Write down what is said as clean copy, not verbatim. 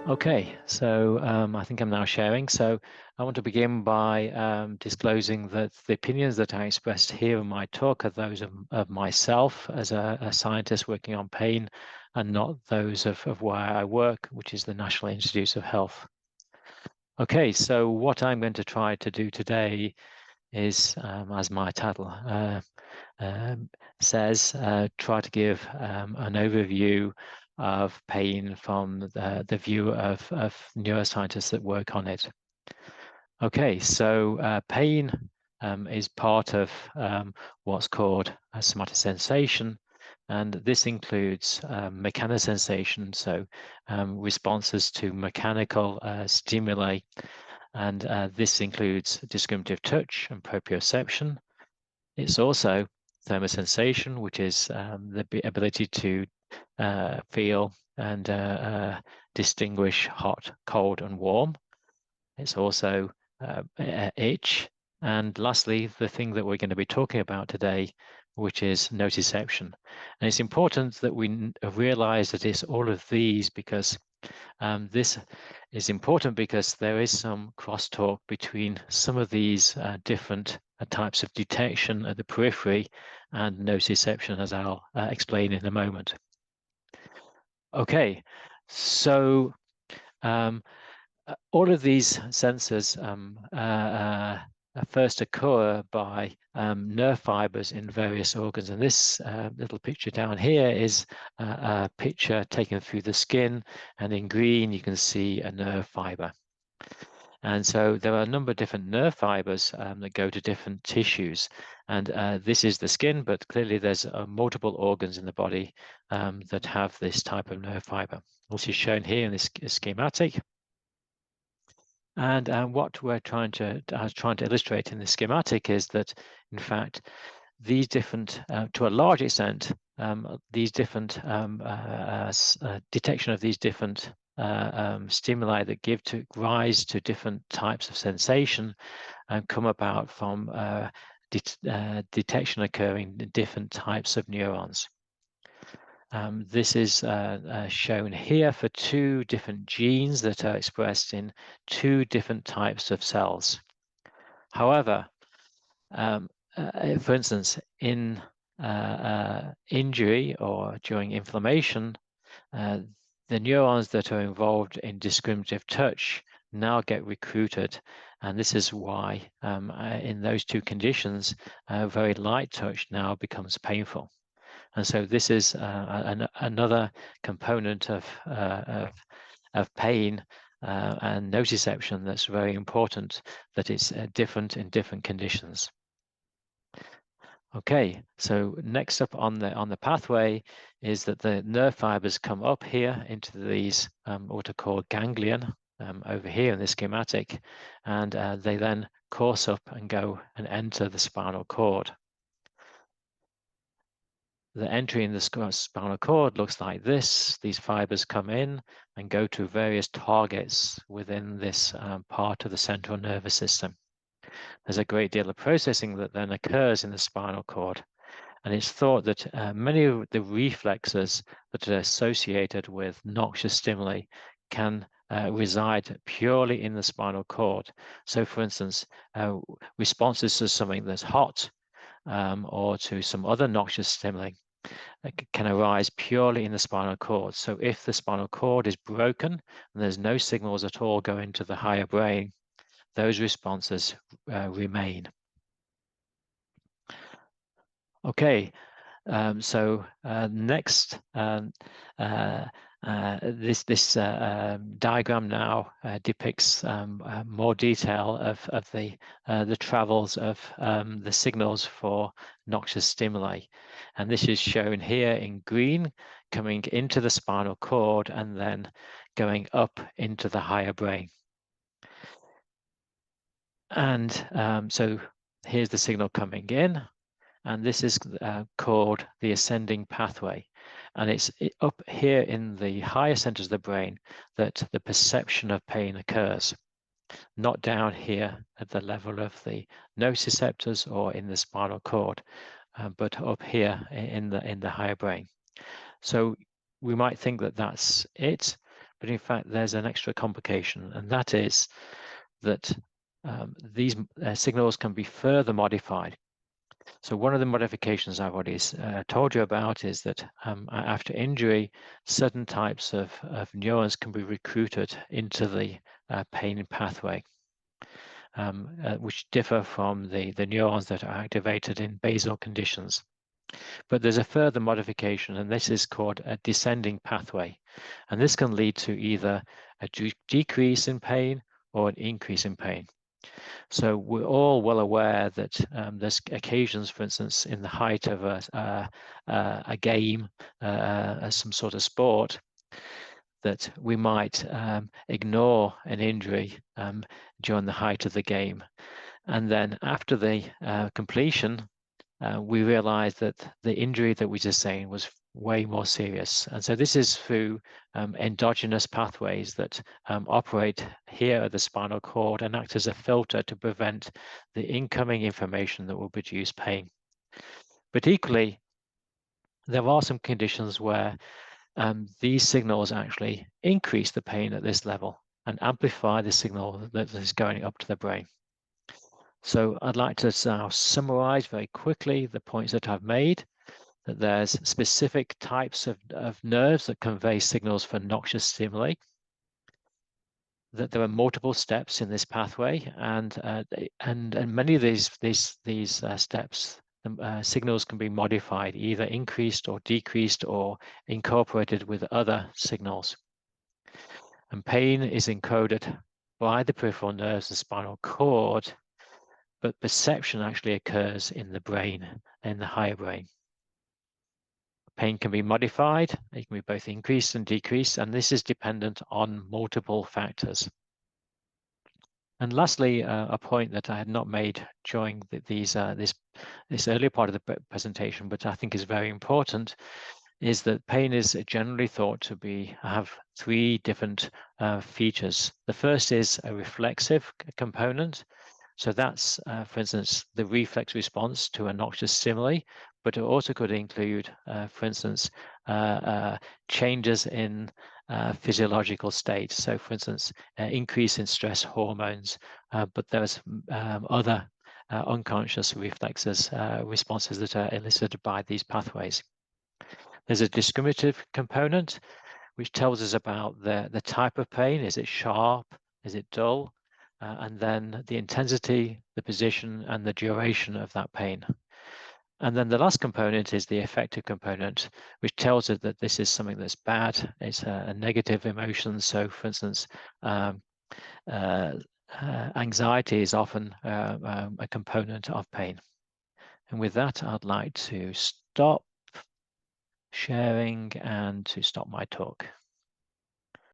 Okay, so I think I'm now sharing. So I want to begin by disclosing that the opinions that I expressed here in my talk are those of myself as a scientist working on pain, and not those of where I work, which is the National Institutes of Health. Okay, so what I'm going to try to do today is, as my title says, try to give an overview of pain from the view of neuroscientists that work on it. Okay, so pain is part of what's called a somatic sensation, and this includes mechanosensation, so responses to mechanical stimuli, and this includes discriminative touch and proprioception. It's also thermosensation, which is the ability to feel and distinguish hot, cold, and warm. It's also itch. And lastly, the thing that we're going to be talking about today, which is nociception. And it's important that we realize that it's all of these, because this is important because there is some crosstalk between some of these different types of detection at the periphery and nociception, as I'll explain in a moment. Okay, so all of these sensors first occur by nerve fibers in various organs. And this little picture down here is a picture taken through the skin, and in green you can see a nerve fiber. And so there are a number of different nerve fibers that go to different tissues. And this is the skin, but clearly there's multiple organs in the body that have this type of nerve fiber. This is shown here in this schematic. And what we're trying to illustrate in the schematic is that, in fact, these different, to a large extent, these different detection of these different stimuli that give rise to different types of sensation come about from detection occurring in different types of neurons. This is shown here for two different genes that are expressed in two different types of cells. However, for instance, in injury or during inflammation, the neurons that are involved in discriminative touch now get recruited. And this is why in those two conditions, very light touch now becomes painful. And so this is another component of pain and nociception that's very important, that it's different in different conditions. Okay, so next up on the pathway is that the nerve fibers come up here into these what are called ganglion over here in this schematic, and they then course up and go and enter the spinal cord. The entry in the spinal cord looks like this. These fibers come in and go to various targets within this part of the central nervous system. There's a great deal of processing that then occurs in the spinal cord. And it's thought that many of the reflexes that are associated with noxious stimuli can reside purely in the spinal cord. So for instance, responses to something that's hot or to some other noxious stimuli can arise purely in the spinal cord. So if the spinal cord is broken and there's no signals at all going to the higher brain, those responses remain. Okay, so next, this diagram now depicts more detail of the travels of the signals for noxious stimuli, and this is shown here in green, coming into the spinal cord and then going up into the higher brain. And so here's the signal coming in, and this is called the ascending pathway. And it's up here in the higher centers of the brain that the perception of pain occurs, not down here at the level of the nociceptors or in the spinal cord, but up here in the higher brain. So we might think that that's it, but in fact, there's an extra complication, and that is that these signals can be further modified. So one of the modifications I've already told you about is that after injury, certain types of neurons can be recruited into the pain pathway, which differ from the neurons that are activated in basal conditions. But there's a further modification, and this is called a descending pathway. And this can lead to either a decrease in pain or an increase in pain. So we're all well aware that there's occasions, for instance, in the height of a game, some sort of sport, that we might ignore an injury during the height of the game. And then after the completion, we realize that the injury that we sustained was way more serious. And so this is through endogenous pathways that operate here at the spinal cord and act as a filter to prevent the incoming information that will produce pain. But equally, there are some conditions where these signals actually increase the pain at this level and amplify the signal that is going up to the brain. So I'd like to now summarize very quickly the points that I've made, that there's specific types of nerves that convey signals for noxious stimuli, that there are multiple steps in this pathway, and many of these steps, signals can be modified, either increased or decreased or incorporated with other signals. And pain is encoded by the peripheral nerves and spinal cord, but perception actually occurs in the brain, in the higher brain. Pain can be modified. It can be both increased and decreased, and this is dependent on multiple factors. And lastly, a point that I had not made during this earlier part of the presentation, but I think is very important, is that pain is generally thought to have three different features. The first is a reflexive component. So that's, for instance, the reflex response to a noxious stimuli, but it also could include, for instance, changes in physiological state. So, for instance, increase in stress hormones, but there's other unconscious reflexes, responses that are elicited by these pathways. There's a discriminative component, which tells us about the type of pain. Is it sharp? Is it dull? And then the intensity, the position, and the duration of that pain. And then the last component is the affective component, which tells us that this is something that's bad. It's a negative emotion. So, for instance, anxiety is often a component of pain. And with that, I'd like to stop sharing and to stop my talk.